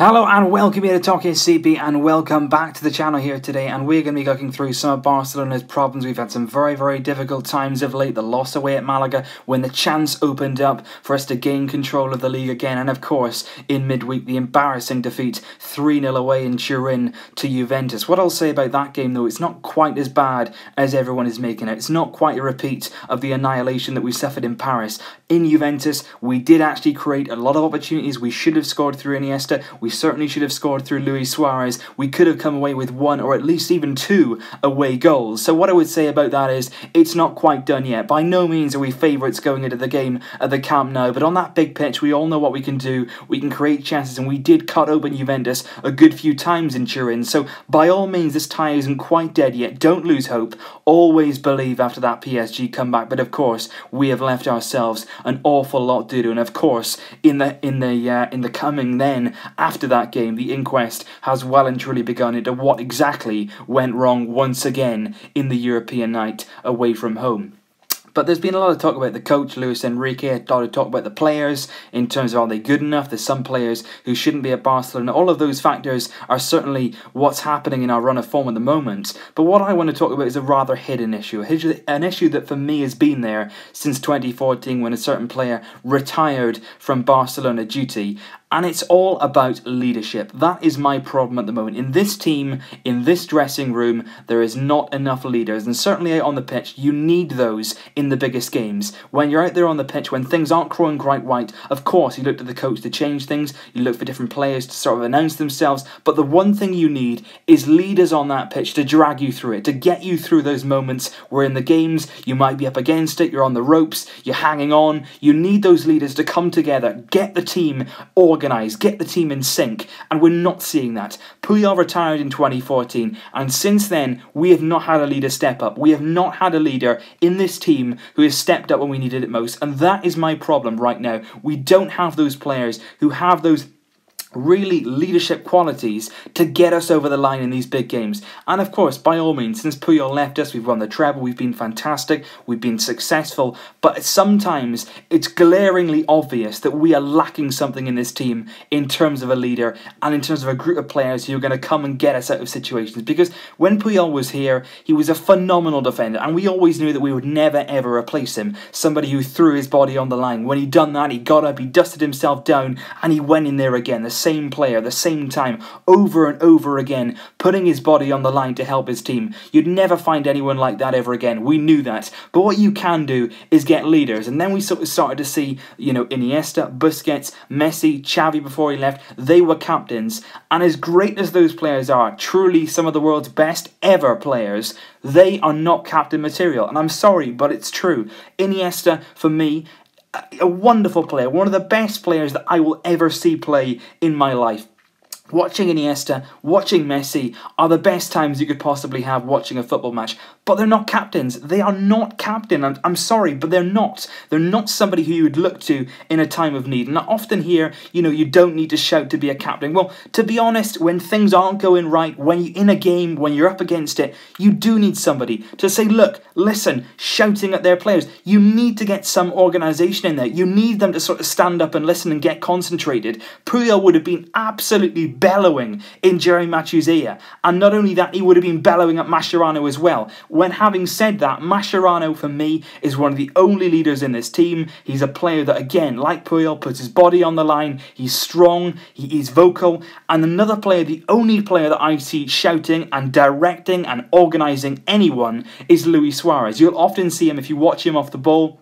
Hello and welcome here to Talk CP and welcome back to the channel here today, and we're going to be looking through some of Barcelona's problems. We've had some very difficult times of late. The loss away at Malaga when the chance opened up for us to gain control of the league again, and of course in midweek the embarrassing defeat 3-0 away in Turin to Juventus. What I'll say about that game though, it's not quite as bad as everyone is making it. It's not quite a repeat of the annihilation that we suffered in Paris. In Juventus we did actually create a lot of opportunities. We should have scored through Iniesta. We certainly should have scored through Luis Suarez. We could have come away with one or at least even two away goals. So what I would say about that is it's not quite done yet. By no means are we favourites going into the game at the Camp Nou, but on that big pitch we all know what we can do. We can create chances, and we did cut open Juventus a good few times in Turin. So by all means this tie isn't quite dead yet. Don't lose hope. Always believe after that PSG comeback. But of course we have left ourselves an awful lot to do, and of course in the coming then after that game, the inquest has well and truly begun into what exactly went wrong once again in the European night away from home. But there's been a lot of talk about the coach, Luis Enrique, a lot of talk about the players in terms of are they good enough. There's some players who shouldn't be at Barcelona. All of those factors are certainly what's happening in our run of form at the moment. But what I want to talk about is a rather hidden issue, an issue that for me has been there since 2014 when a certain player retired from Barcelona duty. And it's all about leadership. That is my problem at the moment. In this team, in this dressing room, there is not enough leaders. And certainly out on the pitch, you need those in the biggest games. When you're out there on the pitch, when things aren't growing quite right, of course, you look to the coach to change things. You look for different players to sort of announce themselves. But the one thing you need is leaders on that pitch to drag you through it, to get you through those moments where in the games, you might be up against it, you're on the ropes, you're hanging on. You need those leaders to come together, get the team organised, get the team in sync, and we're not seeing that. Puyol retired in 2014, and since then we have not had a leader step up. We have not had a leader in this team who has stepped up when we needed it most, and that is my problem right now. We don't have those players who have those really leadership qualities to get us over the line in these big games. And of course, by all means, since Puyol left us, we've won the treble, we've been fantastic, we've been successful, but sometimes it's glaringly obvious that we are lacking something in this team in terms of a leader and in terms of a group of players who are going to come and get us out of situations. Because when Puyol was here, he was a phenomenal defender, and we always knew that we would never ever replace him. Somebody who threw his body on the line. When he'd done that, he got up, he dusted himself down, and he went in there again. The same player, the same time, over and over again, putting his body on the line to help his team. You'd never find anyone like that ever again. We knew that. But what you can do is get leaders. And then we sort of started to see, you know, Iniesta, Busquets, Messi, Xavi before he left, they were captains. And as great as those players are, truly some of the world's best ever players, they are not captain material. And I'm sorry, but it's true. Iniesta, for me, a wonderful player, one of the best players that I will ever see play in my life. Watching Iniesta, watching Messi are the best times you could possibly have watching a football match. But they're not captains. They are not captain. I'm sorry, but they're not. They're not somebody who you would look to in a time of need. And I often hear, you know, you don't need to shout to be a captain. Well, to be honest, when things aren't going right, when you're in a game, when you're up against it, you do need somebody to say, look, listen, shouting at their players. You need to get some organisation in there. You need them to sort of stand up and listen and get concentrated. Puyol would have been absolutely bellowing in Jerry Matthew's ear. And not only that, he would have been bellowing at Mascherano as well. When having said that, Mascherano for me is one of the only leaders in this team. He's a player that, again, like Puyol, puts his body on the line. He's strong, he's vocal. And another player, the only player that I see shouting and directing and organising anyone is Luis Suarez. You'll often see him, if you watch him off the ball,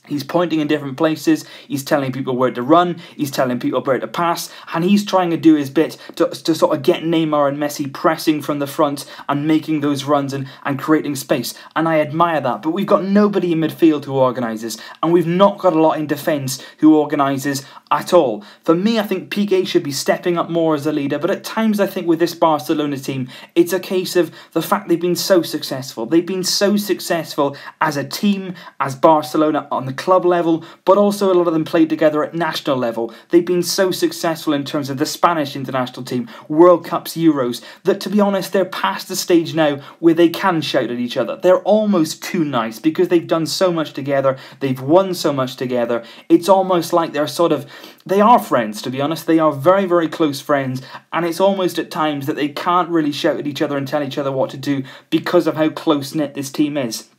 he's pointing in different places, he's telling people where to run, he's telling people where to pass, and he's trying to do his bit to sort of get Neymar and Messi pressing from the front and making those runs and creating space. And I admire that, but we've got nobody in midfield who organises, and we've not got a lot in defence who organises at all. For me, I think Piqué should be stepping up more as a leader, but at times I think with this Barcelona team, it's a case of the fact they've been so successful. They've been so successful as a team, as Barcelona on the club level, but also a lot of them played together at national level. They've been so successful in terms of the Spanish international team, World Cups, Euros, that to be honest, they're past the stage now where they can shout at each other. They're almost too nice because they've done so much together, they've won so much together. It's almost like they are friends, to be honest. They are very, very close friends, and it's almost at times that they can't really shout at each other and tell each other what to do because of how close-knit this team is.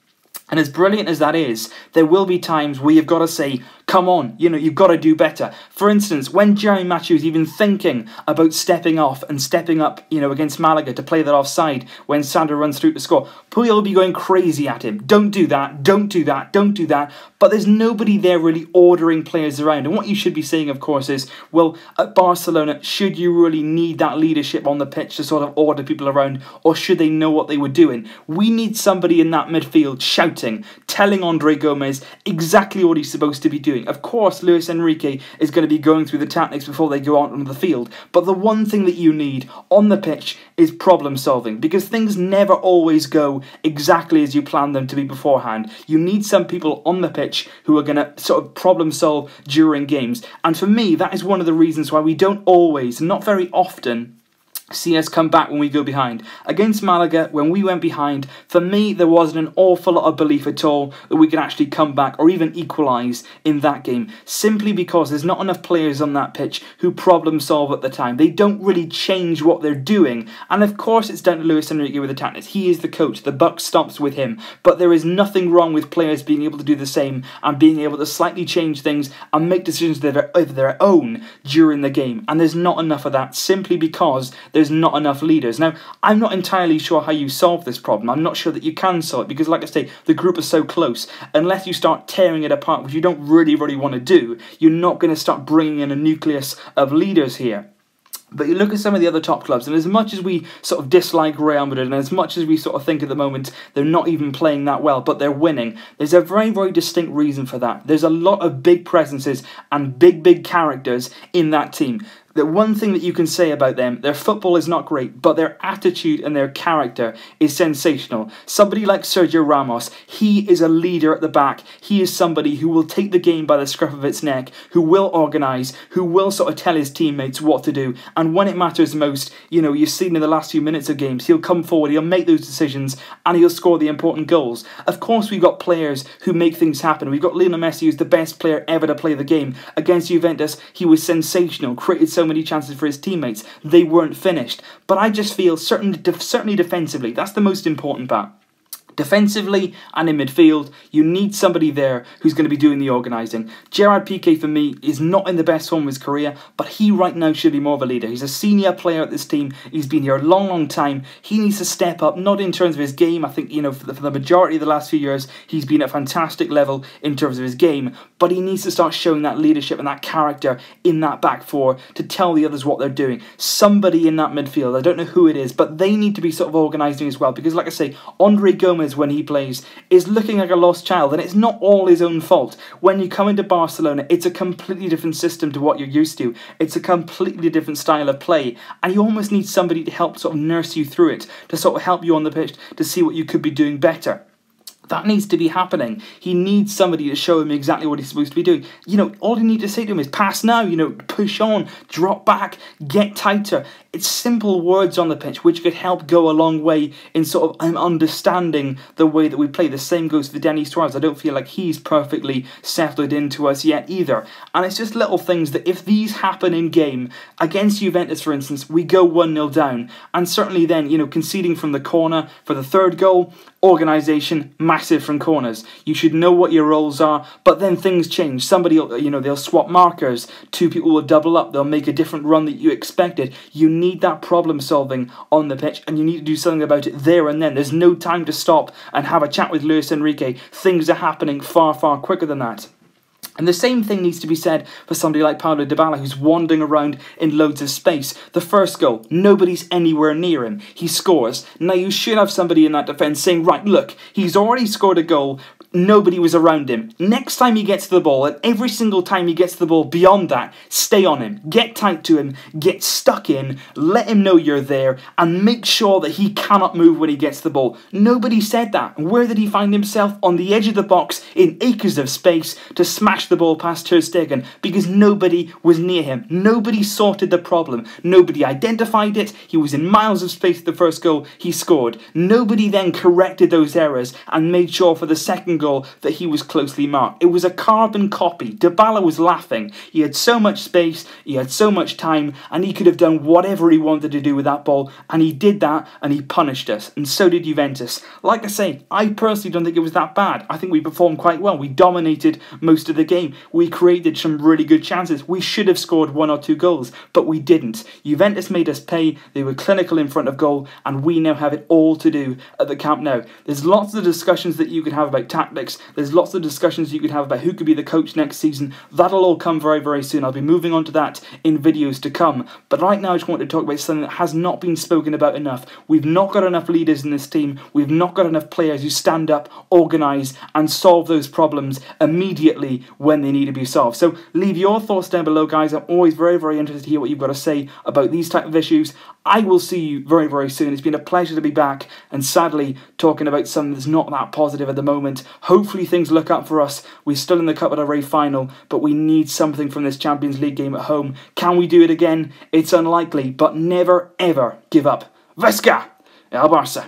And as brilliant as that is, there will be times where you've got to say, come on, you've got to do better. For instance, when Jerry Matthew was even thinking about stepping off and stepping up, against Malaga to play that offside when Sandro runs through to score, Puyol will be going crazy at him. Don't do that, don't do that, don't do that. But there's nobody there really ordering players around. And what you should be saying, of course, is, well, at Barcelona, should you really need that leadership on the pitch to sort of order people around, or should they know what they were doing? We need somebody in that midfield shouting, telling Andre Gomes exactly what he's supposed to be doing. Of course, Luis Enrique is going to be going through the tactics before they go out on the field, but the one thing that you need on the pitch is problem solving, because things never always go exactly as you plan them to be beforehand. You need some people on the pitch who are going to sort of problem solve during games, and for me, that is one of the reasons why we don't always, not very often, see us come back when we go behind. Against Malaga, when we went behind, for me, there wasn't an awful lot of belief at all that we could actually come back or even equalise in that game, simply because there's not enough players on that pitch who problem solve at the time. They don't really change what they're doing, and of course it's down to Luis Enrique with the tactics. He is the coach, the buck stops with him, but there is nothing wrong with players being able to do the same and being able to slightly change things and make decisions of their own during the game, and there's not enough of that simply because there's not enough leaders. Now, I'm not entirely sure how you solve this problem. I'm not sure that you can solve it because, like I say, the group is so close. Unless you start tearing it apart, which you don't really want to do, you're not going to start bringing in a nucleus of leaders here. But you look at some of the other top clubs, and as much as we sort of dislike Real Madrid, and as much as we sort of think at the moment they're not even playing that well, but they're winning, there's a very, very distinct reason for that. There's a lot of big presences and big characters in that team. The one thing that you can say about them, their football is not great, but their attitude and their character is sensational. Somebody like Sergio Ramos, he is a leader at the back. He is somebody who will take the game by the scruff of its neck, who will organise, who will sort of tell his teammates what to do. And when it matters most, you've seen in the last few minutes of games, he'll come forward, he'll make those decisions, and he'll score the important goals. Of course, we've got players who make things happen. We've got Lionel Messi, who's the best player ever to play the game. Against Juventus, he was sensational, created so many chances for his teammates. They weren't finished. But I just feel, certainly defensively, that's the most important part. Defensively and in midfield, you need somebody there who's going to be doing the organising. Gerard Piqué, for me, is not in the best form of his career, but he right now should be more of a leader. He's a senior player at this team. He's been here a long time. He needs to step up, not in terms of his game. I think, for the majority of the last few years, he's been at a fantastic level in terms of his game, but he needs to start showing that leadership and that character in that back four to tell the others what they're doing. Somebody in that midfield, I don't know who it is, but they need to be sort of organising as well, because like I say, Andre Gomes, when he plays, is looking like a lost child, and it's not all his own fault. When you come into Barcelona, it's a completely different system to what you're used to. It's a completely different style of play, and you almost need somebody to help sort of nurse you through it, to sort of help you on the pitch to see what you could be doing better. That needs to be happening. He needs somebody to show him exactly what he's supposed to be doing. All you need to say to him is pass now, push on, drop back, get tighter. It's simple words on the pitch which could help go a long way in sort of understanding the way that we play. The same goes for Denis Suarez. I don't feel like he's perfectly settled into us yet either. And it's just little things that if these happen in game, against Juventus for instance, we go 1-0 down. And certainly then, conceding from the corner for the third goal, organisation, massive from corners. You should know what your roles are, but then things change. Somebody will, they'll swap markers. Two people will double up. They'll make a different run that you expected. You need that problem solving on the pitch, and you need to do something about it there and then. There's no time to stop and have a chat with Luis Enrique. Things are happening far quicker than that. And the same thing needs to be said for somebody like Paulo Dybala, who's wandering around in loads of space. The first goal, nobody's anywhere near him. He scores. Now you should have somebody in that defence saying, right, look, he's already scored a goal. Nobody was around him. Next time he gets the ball, and every single time he gets the ball beyond that, stay on him. Get tight to him. Get stuck in. Let him know you're there. And make sure that he cannot move when he gets the ball. Nobody said that. And where did he find himself? On the edge of the box in acres of space to smash the ball past Ter Stegen, because nobody was near him. Nobody sorted the problem. Nobody identified it. He was in miles of space at the first goal. He scored. Nobody then corrected those errors and made sure for the second goal that he was closely marked. It was a carbon copy. Dybala was laughing. He had so much space, he had so much time, and he could have done whatever he wanted to do with that ball, and he did that, and he punished us, and so did Juventus. Like I say, I personally don't think it was that bad. I think we performed quite well. We dominated most of the game. We created some really good chances. We should have scored 1 or 2 goals, but we didn't. Juventus made us pay. They were clinical in front of goal, and we now have it all to do at the Camp Nou. There's lots of discussions that you could have about tactics. There's lots of discussions you could have about who could be the coach next season. That'll all come very, very soon. I'll be moving on to that in videos to come. But right now I just want to talk about something that has not been spoken about enough. We've not got enough leaders in this team. We've not got enough players who stand up, organise and solve those problems immediately when they need to be solved. So leave your thoughts down below, guys. I'm always very, very interested to hear what you've got to say about these type of issues. I will see you very, very soon. It's been a pleasure to be back, and sadly talking about something that's not that positive at the moment. Hopefully things look up for us. We're still in the Copa del Rey final, but we need something from this Champions League game at home. Can we do it again? It's unlikely, but never ever give up. Vesca! El Barça!